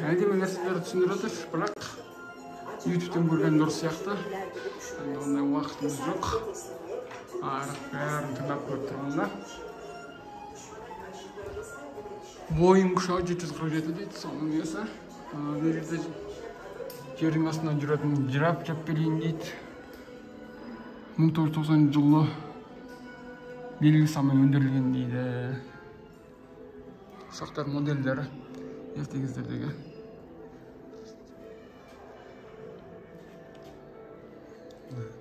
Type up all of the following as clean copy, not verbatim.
Әдемі нәрселерді түсіндіріп отыр, бірақ YouTube'тен көрген дұрыс сияқты. Ондай уақытымыз жоқ. Бәрін тыңдап көріп тұрмын да. Бойым құшағы 747 дейді, соның несі. Бұл жерде жердің астынан жүретін жираф Чаппелин дейді. 1990 жылы белгілі санмен өндірілген дейді. Ұшақтар модельдері ерте кездердегі.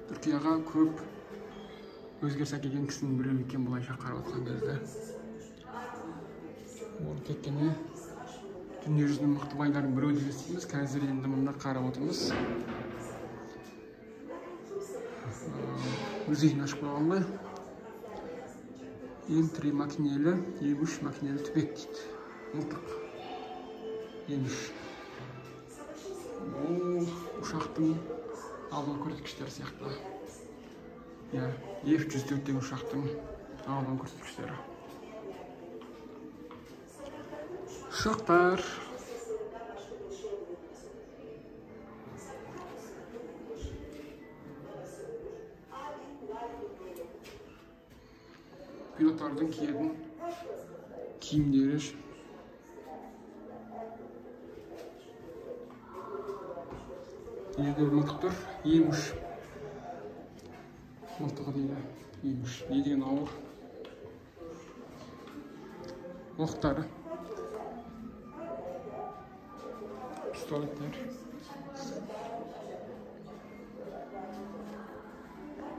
Түркияға көп өзгеріс әкелген кісінің біреуі екен бұлайша қарап отқан кезде. Ол кеткені дүниежүзінің мықты байлардың біреуі деп естиміз. Қазір енді мында қарап отырмыз. Музейін ашып қойған ғой. М3 макинелі, М3 макинелі түбек дейді. Мылтық. М3. Ол ұшақтың алдын көрсеткіштері сияқты. F-104 ұшақтың алдын көрсеткіштері. Ұшақтар. Пилоттардың киетін киімдері. Жерде мылтық тұр, М3 мылтығы дейді. М3 не деген ауыр. Оқтары, пистолеттер.